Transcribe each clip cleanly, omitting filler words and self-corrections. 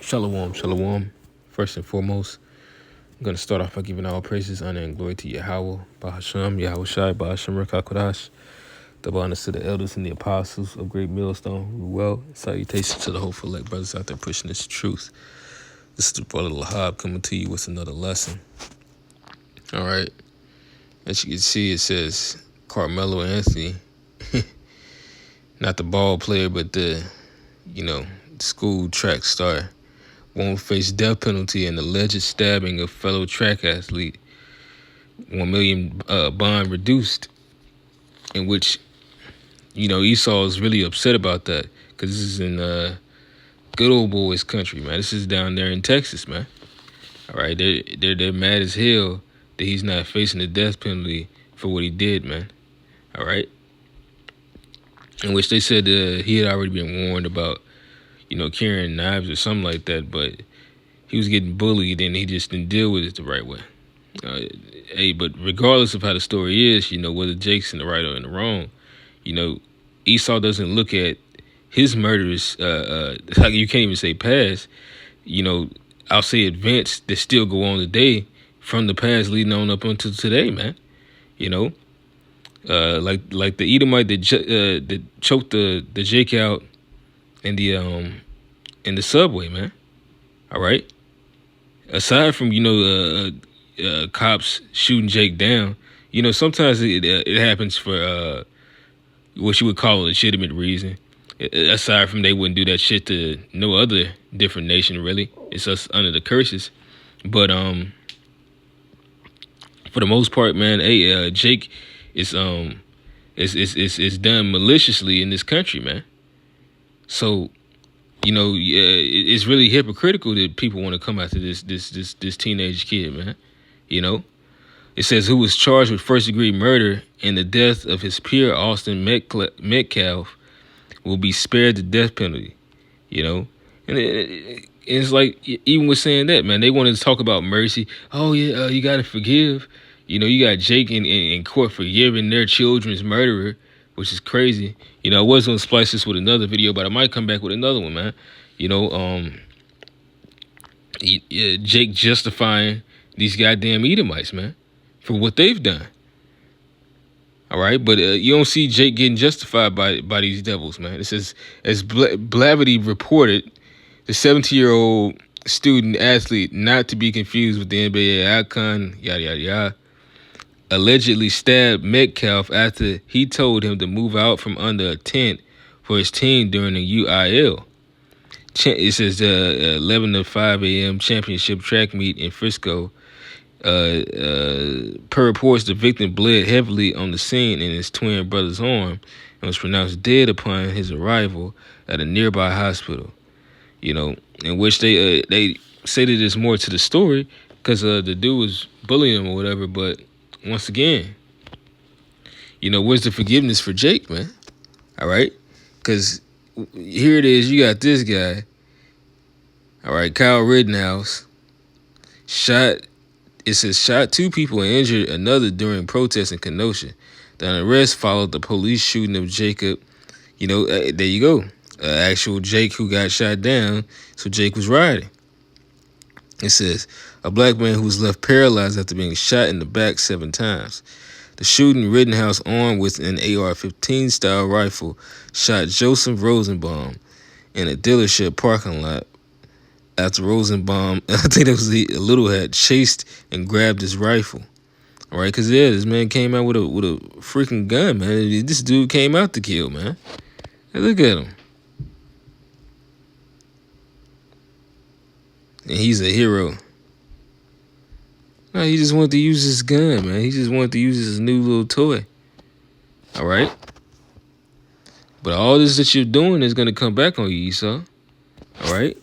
Shalom, shalom. First and foremost, I'm going to start off by giving all praises, honor, and glory to Yahweh, Bahasham, Yahweh Shai, Bahasham, Rekakodash, double honors to the elders and the apostles of Great Millstone. Well, salutations to the hopeful elect brothers out there pushing this truth. This is the brother Lahab coming to you with another lesson. All right. As you can see, it says Carmelo Anthony, not the ball player, but the, school track star, won't face death penalty in alleged stabbing of fellow track athlete. 1 million bond reduced, in which Esau is really upset about that because this is in good old boys country, man. This is down there in Texas, man. All right, they're mad as hell that he's not facing the death penalty for what he did, man. All right, in which they said he had already been warned about carrying knives or something like that, but he was getting bullied and he just didn't deal with it the right way. But regardless of how the story is, whether Jake's in the right or in the wrong, Esau doesn't look at his murders, you can't even say past, I'll say advanced that still go on today from the past leading on up until today, man. Like the Edomite that choked the Jake out in the subway, man. All right. Aside from cops shooting Jake down, sometimes it happens for what you would call a legitimate reason. Aside from they wouldn't do that shit to no other different nation, really. It's us under the curses. But for the most part, man, Jake is done maliciously in this country, man. So it's really hypocritical that people want to come after this teenage kid, man. It says who was charged with first-degree murder and the death of his peer Austin Metcalf will be spared the death penalty. And it's like, even with saying that, man, they wanted to talk about mercy. Oh yeah, you got to forgive. You got Jake in court forgiving their children's murderer, which is crazy. I was gonna splice this with another video, but I might come back with another one, man. Jake justifying these goddamn Edomites, man, for what they've done. All right, but you don't see Jake getting justified by these devils, man. It says, as Blavity reported, the 17-year-old student athlete, not to be confused with the NBA icon, yada yada yada, allegedly stabbed Metcalf after he told him to move out from under a tent for his team during the UIL. It says 11 to 5 a.m. championship track meet in Frisco. Per reports, the victim bled heavily on the scene in his twin brother's arm and was pronounced dead upon his arrival at a nearby hospital. In which they say that there's more to the story because the dude was bullying him or whatever, but once again, where's the forgiveness for Jake, man? All right? Because here it is, you got this guy, all right, Kyle Rittenhouse, shot 2 people and injured another during protests in Kenosha. The arrest followed the police shooting of Jacob. There you go. Actual Jake who got shot down, so Jake was riding. It says, a black man who was left paralyzed after being shot in the back 7 times. The shooting, Rittenhouse, armed with an AR-15 style rifle, shot Joseph Rosenbaum in a dealership parking lot after Rosenbaum, I think that was a little hat, chased and grabbed his rifle. All right, because this man came out with a freaking gun, man. This dude came out to kill, man. Hey, look at him. And he's a hero. No, he just wanted to use his gun, man. He just wanted to use his new little toy. All right? But all this that you're doing is going to come back on you, Esau. All right?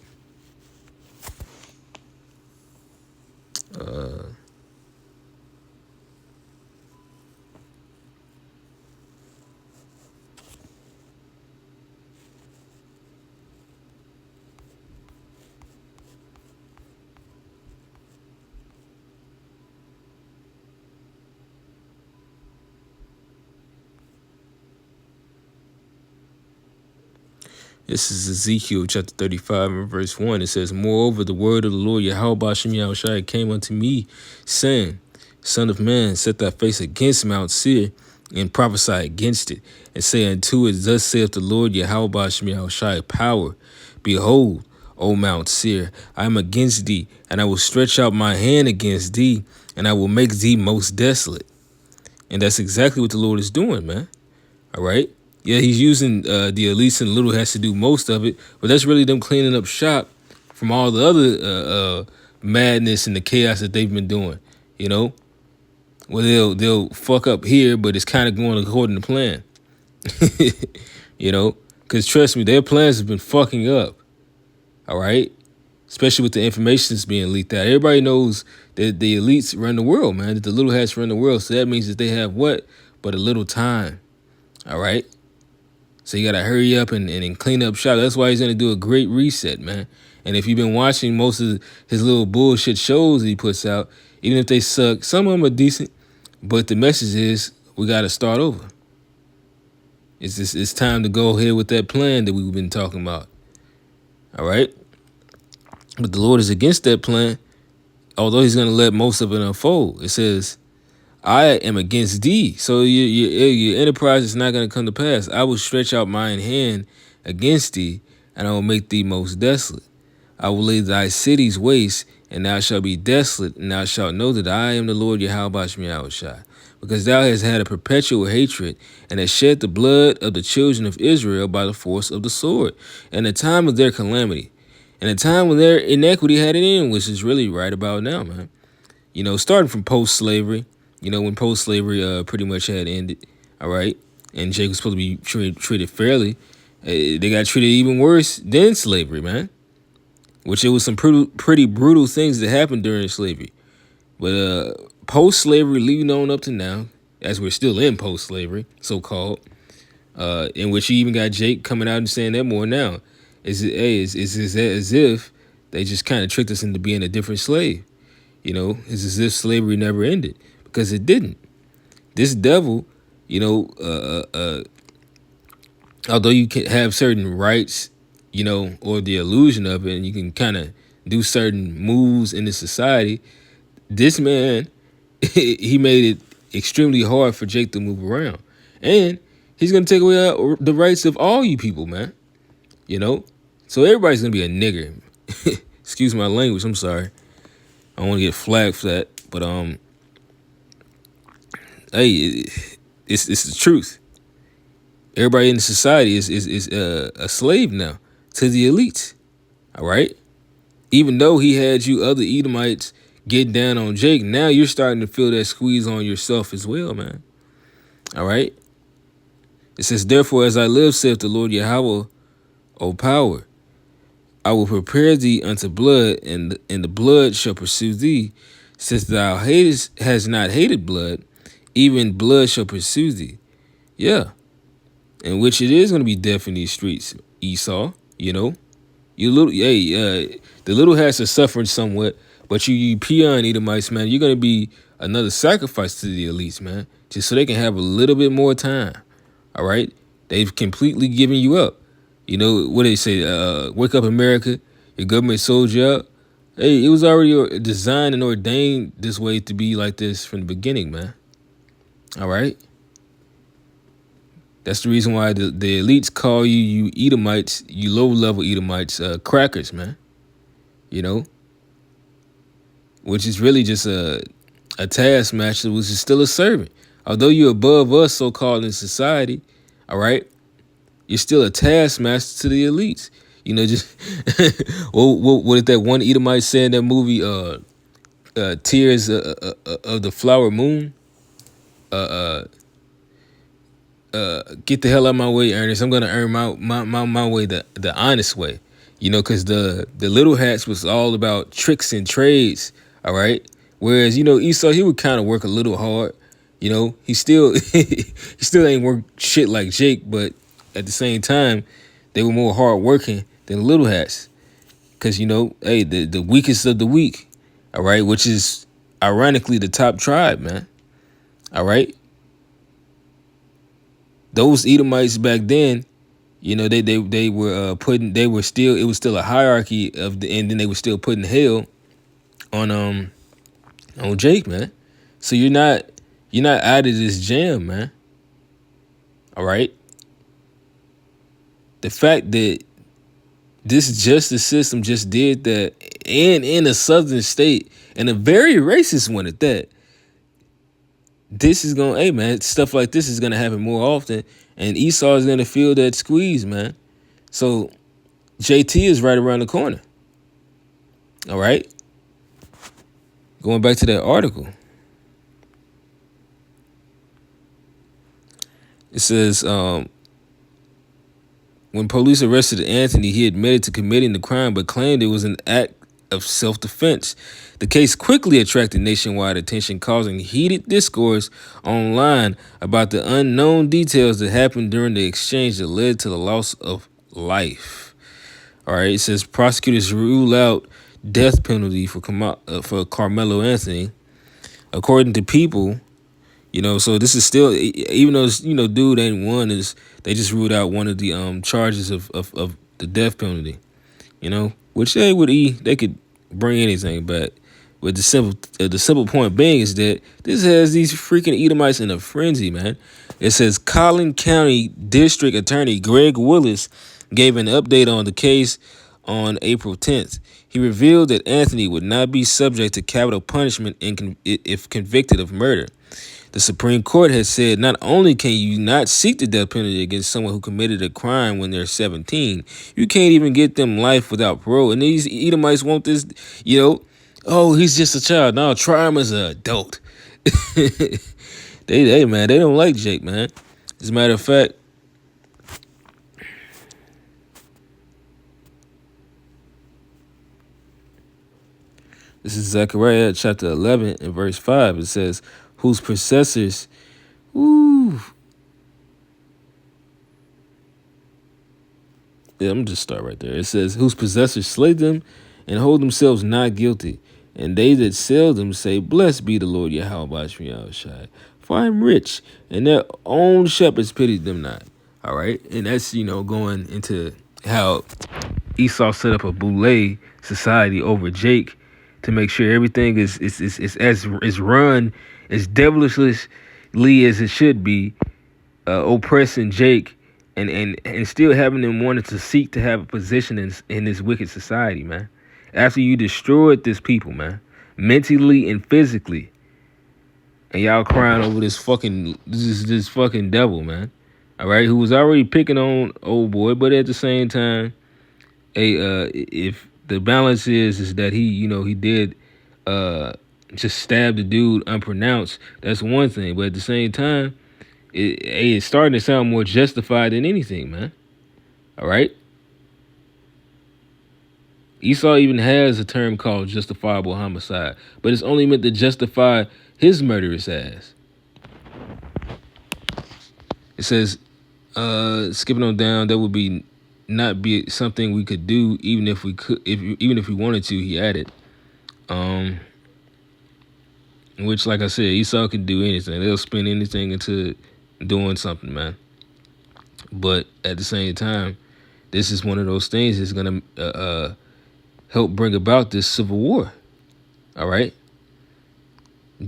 This is Ezekiel chapter 35 and verse 1. It says, Moreover, the word of the Lord Yahweh Shem Yahushai came unto me, saying, Son of man, set thy face against Mount Seir, and prophesy against it, and say unto it, Thus saith the Lord Yahweh Shem Yahushai, power. Behold, O Mount Seir, I am against thee, and I will stretch out my hand against thee, and I will make thee most desolate. And that's exactly what the Lord is doing, man. All right. Yeah, he's using the elites and the little hats to do most of it, but that's really them cleaning up shop from all the other madness and the chaos that they've been doing. You know, well they'll fuck up here, but it's kind of going according to plan. You know, because trust me, their plans have been fucking up. All right, especially with the information that's being leaked out. Everybody knows that the elites run the world, man. That the little hats run the world. So that means that they have what? But a little time. All right. So you got to hurry up and clean up shop. That's why he's going to do a great reset, man. And if you've been watching most of his little bullshit shows that he puts out, even if they suck, some of them are decent. But the message is we got to start over. It's time to go ahead with that plan that we've been talking about. All right. But the Lord is against that plan, although he's going to let most of it unfold. It says, I am against thee. So your enterprise is not going to come to pass. I will stretch out mine hand against thee, and I will make thee most desolate. I will lay thy cities waste, and thou shalt be desolate, and thou shalt know that I am the Lord Yahweh Shem Yahushai. Because thou hast had a perpetual hatred, and hast shed the blood of the children of Israel by the force of the sword, and the time of their calamity, and the time when their iniquity had an end, which is really right about now, man. You know, starting from post-slavery, you know, when post-slavery pretty much had ended, all right, and Jake was supposed to be treated fairly, they got treated even worse than slavery, man, which it was some pretty brutal things that happened during slavery. But post-slavery, leading on up to now, as we're still in post-slavery, so-called, in which you even got Jake coming out and saying that more now, is as if they just kind of tricked us into being a different slave. You know, it's as if slavery never ended, because it didn't. This devil, you know, although you can have certain rights, you know, or the illusion of it, and you can kind of do certain moves in the society, this man, he made it extremely hard for Jake to move around. And he's going to take away the rights of all you people, man. You know? So everybody's going to be a nigger. Excuse my language, I'm sorry. I don't want to get flagged for that, but hey, it's the truth. Everybody in the society is a slave now to the elites. All right, even though he had you other Edomites get down on Jake, now you're starting to feel that squeeze on yourself as well, man. All right. It says, therefore, as I live, saith the Lord Yahweh, O power, I will prepare thee unto blood, and the blood shall pursue thee. Since thou has not hated blood, even blood shall pursue thee. Yeah. In which it is going to be death in these streets, Esau, you know. The little hats are suffering somewhat, but you peon Edomites, man, you're going to be another sacrifice to the elites, man, just so they can have a little bit more time. All right? They've completely given you up. You know, what they say, wake up America, your government sold you out. Hey, it was already designed and ordained this way to be like this from the beginning, man. All right? That's the reason why the elites call you Edomites, you low-level Edomites, crackers, man. You know? Which is really just a taskmaster, which is still a servant. Although you're above us, so-called, in society, all right? You're still a taskmaster to the elites. You know, just what did that one Edomite say in that movie, Tears of the Flower Moon? Get the hell out of my way, Ernest. I'm gonna earn my way the honest way. You know, because the little hats was all about tricks and trades, all right? Whereas, you know, Esau, he would kind of work a little hard. You know, he still ain't work shit like Jake, but at the same time, they were more hardworking than the little hats. Because, you know, hey, the weakest of the weak, all right, which is ironically the top tribe, man. All right. Those Edomites back then, they were putting they were still it was still a hierarchy of and then they were still putting hell on Jake, man. So you're not out of this jam, man. All right. The fact that this justice system just did that, and in a southern state, and a very racist one at that. This is gonna, hey man, stuff like this is gonna happen more often, and Esau is gonna feel that squeeze, man. So JT is right around the corner. All right. Going back to that article, it says when police arrested Anthony, he admitted to committing the crime but claimed it was an act of self-defense. The case quickly attracted nationwide attention, causing heated discourse online about the unknown details that happened during the exchange that led to the loss of life. All right, it says prosecutors rule out death penalty for Carmelo Anthony, according to People. So this is still, even though dude ain't won, is they just ruled out one of the charges of the death penalty. Which they could bring anything back. But the simple point being is that this has these freaking Edomites in a frenzy, man. It says Collin County District Attorney Greg Willis gave an update on the case on April 10th. He revealed that Anthony would not be subject to capital punishment if convicted of murder. The Supreme Court has said not only can you not seek the death penalty against someone who committed a crime when they're 17, you can't even get them life without parole. And these Edomites want this, oh, he's just a child. No, try him as an adult. They don't like Jake, man. As a matter of fact, this is Zechariah chapter 11 and verse 5. It says, whose possessors, yeah, I'm gonna just start right there. It says, whose possessors slay them and hold themselves not guilty. And they that sell them say, blessed be the Lord Yahweh Shai. For I am rich, and their own shepherds pitied them not. All right. And that's, going into how Esau set up a boule society over Jake to make sure everything is run as devilishly as it should be, oppressing Jake and still having them wanting to seek to have a position in this wicked society, man. After you destroyed this people, man, mentally and physically, and y'all crying over this fucking devil, man. All right, who was already picking on old boy, but at the same time, if the balance is that he did just stab the dude unpronounced, that's one thing. But at the same time, it's starting to sound more justified than anything, man. All right. Esau even has a term called justifiable homicide, but it's only meant to justify his murderous ass. It says, skipping on down, that would not be something we could do even if we wanted to. He added, which, like I said, Esau can do anything. They'll spin anything into doing something, man. But at the same time, this is one of those things that's gonna help bring about this civil war. All right.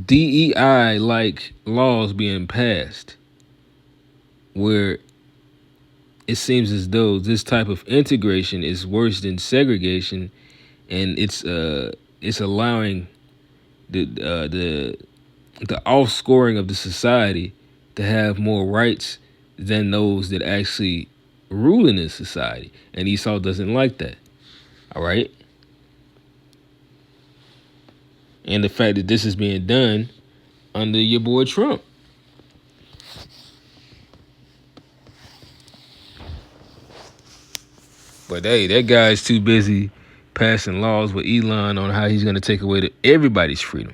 DEI like laws being passed where it seems as though this type of integration is worse than segregation, and it's allowing the offscoring of the society to have more rights than those that actually rule in this society. And Esau doesn't like that. All right. And the fact that this is being done under your boy Trump. But hey, that guy's too busy passing laws with Elon on how he's going to take away everybody's freedom.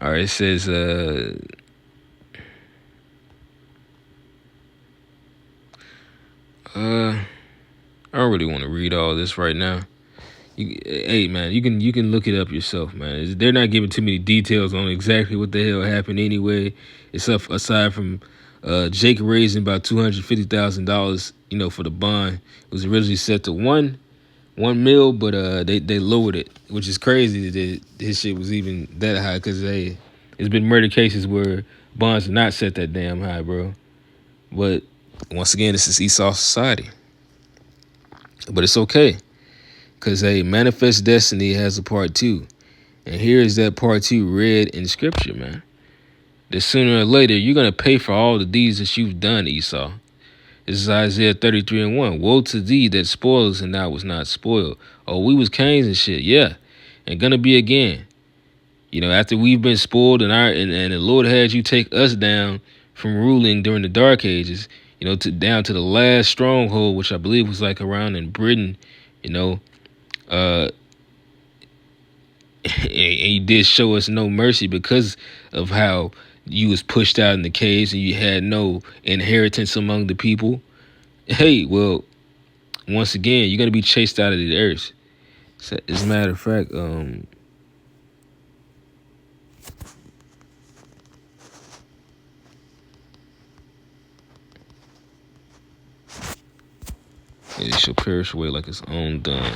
All right, it says, I don't really want to read all this right now. Hey man, you can look it up yourself, man. They're not giving too many details on exactly what the hell happened anyway. It's aside from Jake raising about $250,000, for the bond. It was originally set to 1 mil, but they lowered it, which is crazy that his shit was even that high, because there's been murder cases where bonds are not set that damn high, bro. But once again, this is Esau society. But it's okay, because Manifest Destiny has a part 2. And here is that part 2 read in scripture, man. That sooner or later, you're going to pay for all the deeds that you've done, Esau. This is Isaiah 33:1. Woe to thee that spoils and thou was not spoiled. Oh, we was kings and shit, yeah. And gonna be again. After we've been spoiled and the Lord had you take us down from ruling during the Dark Ages, down to the last stronghold, which I believe was like around in Britain, and he did show us no mercy because of how you was pushed out in the caves and you had no inheritance among the people. Hey, well, once again, you're gonna be chased out of the earth. So, as a matter of fact, it shall perish away like its own dung.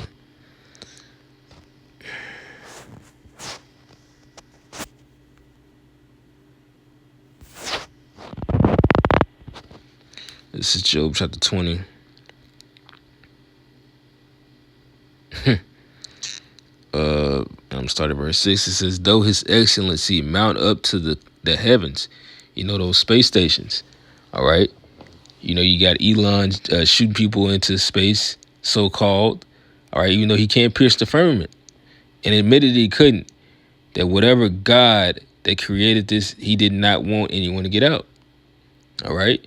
This is Job chapter 20. I'm starting verse 6. It says, though his excellency mount up to the heavens, those space stations. All right. You got Elon shooting people into space, so-called. All right. Even though he can't pierce the firmament. And admitted he couldn't. That whatever God that created this, he did not want anyone to get out. All right.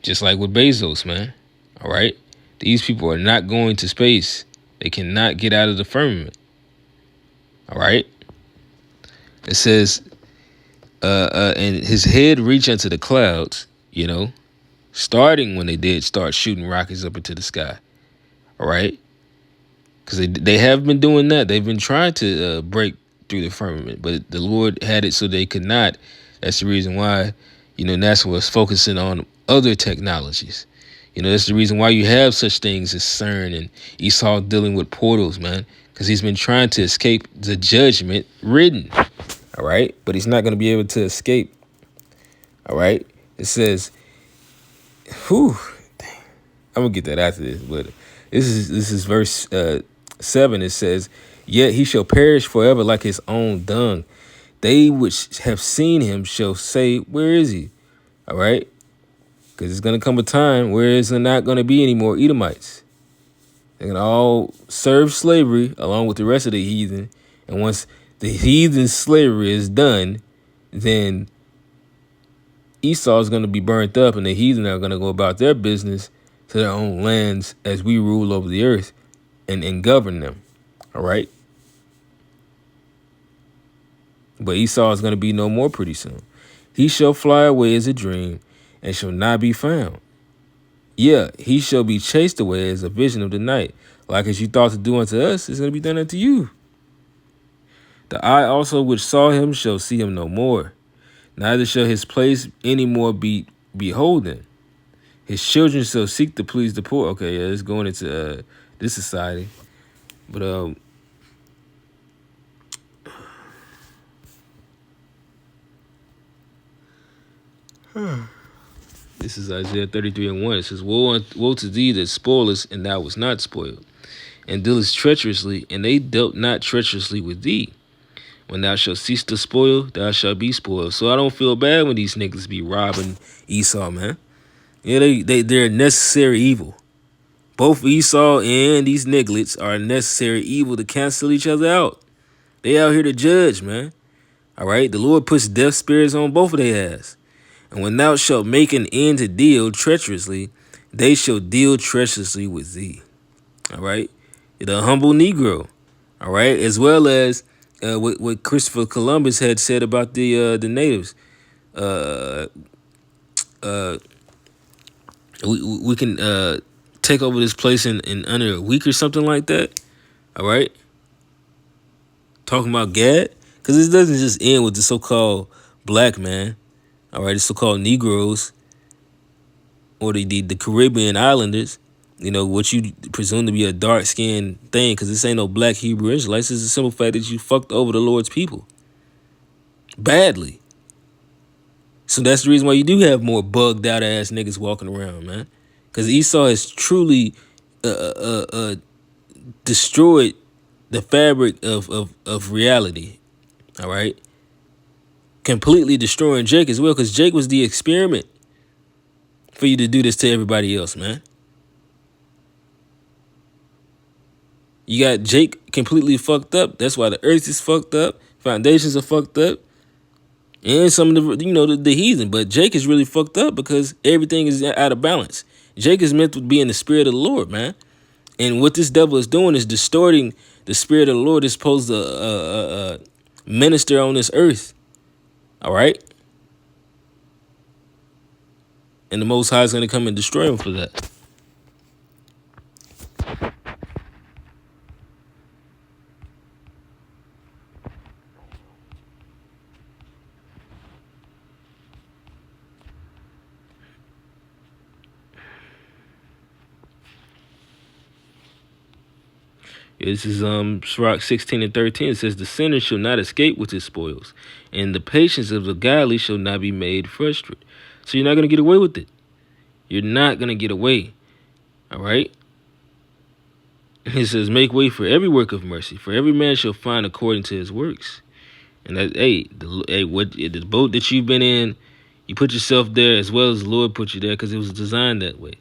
Just like with Bezos, man. All right. These people are not going to space. They cannot get out of the firmament. All right. It says, and his head reached into the clouds, starting when they did start shooting rockets up into the sky. All right. Because they have been doing that. They've been trying to break through the firmament, but the Lord had it so they could not. That's the reason why, NASA was focusing on other technologies. That's the reason why you have such things as CERN and Esau dealing with portals, man, because he's been trying to escape the judgment written. All right. But he's not going to be able to escape. All right. It says, whew, I'm going to get that after this, but this is verse 7. It says, yet he shall perish forever like his own dung. They which have seen him shall say, where is he? All right. Because it's going to come a time where there's not going to be any more Edomites. They're going to all serve slavery along with the rest of the heathen. And once the heathen slavery is done, then Esau is going to be burnt up and the heathen are going to go about their business to their own lands as we rule over the earth and govern them. All right. But Esau is going to be no more pretty soon. He shall fly away as a dream and shall not be found. Yeah, he shall be chased away as a vision of the night. Like as you thought to do unto us, it's going to be done unto you. The eye also which saw him shall see him no more. Neither shall his place any more be beholden. His children shall seek to please the poor. Okay, yeah, it's going into this society. But this is Isaiah 33:1. It says, woe to thee that spoilest, and thou was not spoiled, and dealest treacherously, and they dealt not treacherously with thee. When thou shalt cease to spoil, thou shalt be spoiled. So I don't feel bad when these niggas be robbing Esau, man. Yeah, they're necessary evil. Both Esau and these nigglets are necessary evil to cancel each other out. They out here to judge, man. All right? The Lord puts death spirits on both of their ass. And when thou shalt make an end to deal treacherously, they shall deal treacherously with thee. All right? The humble Negro. All right? As well as what Christopher Columbus had said about the natives. We can take over this place in under a week or something like that. All right? Talking about Gad. Because it doesn't just end with the so-called black man. All right? The so-called Negroes. or the Caribbean islanders, what you presume to be a dark skinned thing, because this ain't no black Hebrew Israelites. It's a simple fact that you fucked over the Lord's people badly. So that's the reason why you do have more bugged out ass niggas walking around, man. Because Esau has truly destroyed the fabric of reality. All right, completely destroying Jake as well, because Jake was the experiment for you to do this to everybody else, man. You got Jake completely fucked up. That's why the earth is fucked up. Foundations are fucked up. And some of the heathen. But Jake is really fucked up because everything is out of balance. Jake is meant to be in the spirit of the Lord, man. And what this devil is doing is distorting the spirit of the Lord is supposed to minister on this earth. All right? And the Most High is going to come and destroy him for that. This is Sirach 16:13. It says, the sinner shall not escape with his spoils, and the patience of the godly shall not be made frustrate. So you're not going to get away with it. You're not going to get away. All right? It says, make way for every work of mercy, for every man shall find according to his works. And that, the boat that you've been in, you put yourself there as well as the Lord put you there, because it was designed that way.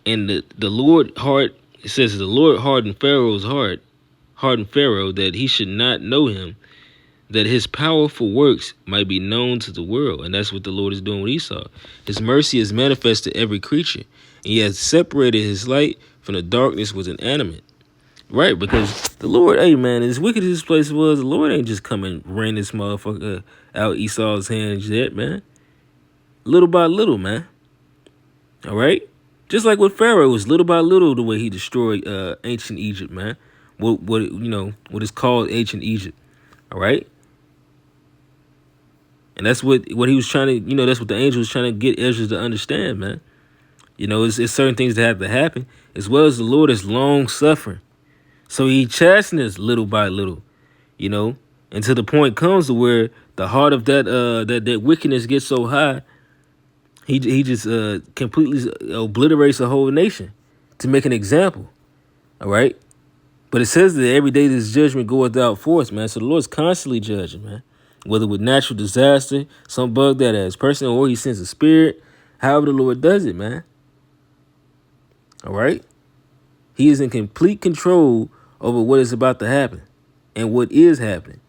And the Lord heart, it says, the Lord hardened Pharaoh's heart, hardened Pharaoh, that he should not know him, that his powerful works might be known to the world. And that's what the Lord is doing with Esau. His mercy is manifest to every creature. And he has separated his light from the darkness was inanimate. Right, because the Lord, hey man, as wicked as this place was, the Lord ain't just come and ran this motherfucker out Esau's hands yet, man. Little by little, man. All right? Just like with Pharaoh, was little by little the way he destroyed ancient Egypt, man. What is called ancient Egypt. All right? And that's what he was trying to, that's what the angel was trying to get Ezra to understand, man. It's certain things that have to happen, as well as the Lord is long suffering. So he chastens little by little, until the point comes to where the heart of that wickedness gets so high, he just completely obliterates a whole nation to make an example. All right, but it says that every day this judgment goeth out forth, man. So the Lord's constantly judging, man, whether with natural disaster, some bug that as personal, or he sends a spirit. However the Lord does it, man. All right, he is in complete control over what is about to happen and what is happening.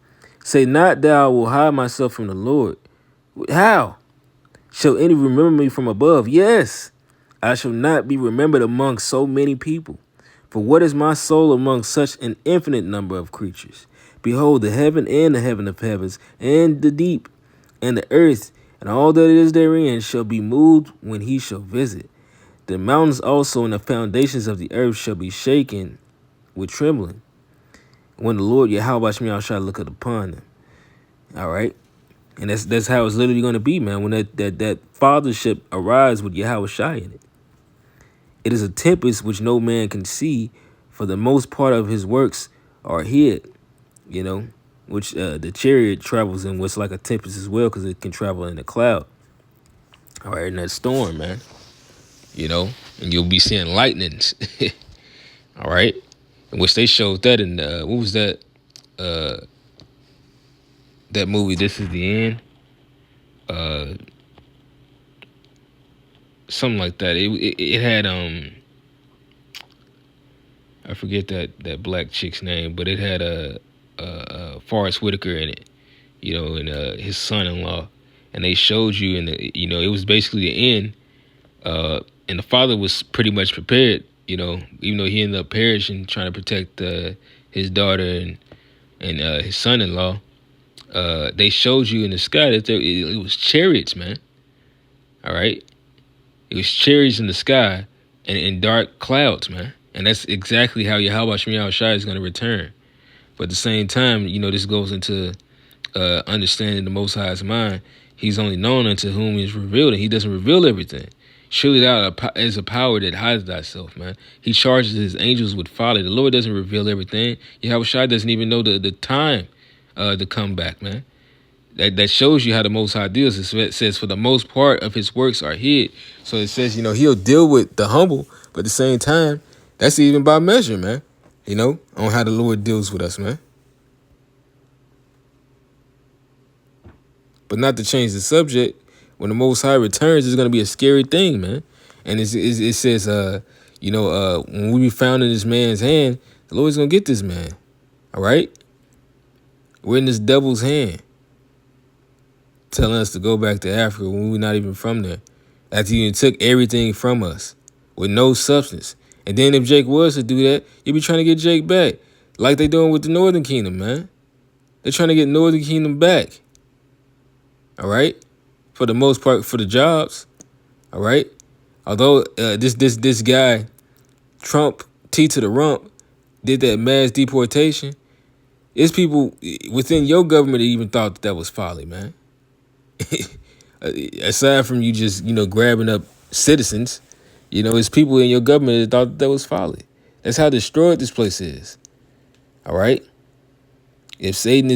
Say not that I will hide myself from the Lord. How? Shall any remember me from above? Yes, I shall not be remembered among so many people. For what is my soul among such an infinite number of creatures? Behold, the heaven and the heaven of heavens, and the deep, and the earth, and all that is therein shall be moved when he shall visit. The mountains also and the foundations of the earth shall be shaken with trembling when the Lord Yahweh shall look upon them. All right, and that's how it's literally going to be, man. When that fathership arrives with Yahweh Shai in it, it is a tempest which no man can see, for the most part of his works are hid. Which the chariot travels in what's like a tempest as well, because it can travel in a cloud. All right, in that storm, man. And you'll be seeing lightnings. All right. Which they showed that in what was that? That movie, This Is the End. Something like that. It had I forget that black chick's name, but it had Forrest Whitaker in it, and his son-in-law, and they showed you, and it was basically the end, and the father was pretty much prepared, even though he ended up perishing trying to protect his daughter and his son-in-law. They showed you in the sky that it was chariots, man. All right, it was chariots in the sky and in dark clouds, man. And that's exactly how Yahweh Shai is going to return. But at the same time, this goes into understanding the Most High's mind. He's only known unto whom he is revealed, and he doesn't reveal everything. Surely thou is a power that hides thyself, man. He charges his angels with folly. The Lord doesn't reveal everything. Yahweh Shai doesn't even know the time to come back, man. That shows you how the Most High deals. It says, for the most part of his works are hid. So it says, he'll deal with the humble, but at the same time, that's even by measure, man. On how the Lord deals with us, man. But not to change the subject, when the Most High returns, it's going to be a scary thing, man. And it says, when we be found in this man's hand, the Lord's going to get this man. All right? We're in this devil's hand, telling us to go back to Africa when we're not even from there. After he took everything from us with no substance. And then if Jake was to do that, you'd be trying to get Jake back. Like they doing with the Northern Kingdom, man. They're trying to get Northern Kingdom back. All right? For the most part, for the jobs. All right? Although this guy, Trump, T to the rump, did that mass deportation, it's people within your government that even thought that was folly, man. Aside from you just, grabbing up citizens, it's people in your government that thought that was folly. That's how destroyed this place is. All right? If Satan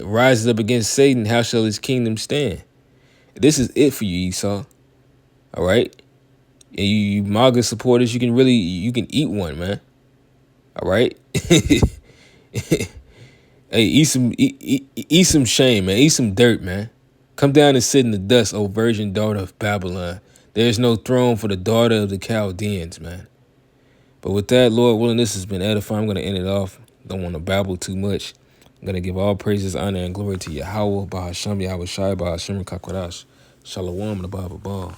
rises up against Satan, how shall his kingdom stand? This is it for you, Esau. All right? And you MAGA supporters, you can eat one, man. All right? Hey, eat some shame, man. Eat some dirt, man. Come down and sit in the dust, O virgin daughter of Babylon. There is no throne for the daughter of the Chaldeans, man. But with that, Lord willing, this has been edifying. I'm going to end it off. Don't want to babble too much. I'm going to give all praises, honor, and glory to Yahweh, Bahasham, Yahweh Shai, Bahasham, Kakwadash. Shalom, the Bible Ball.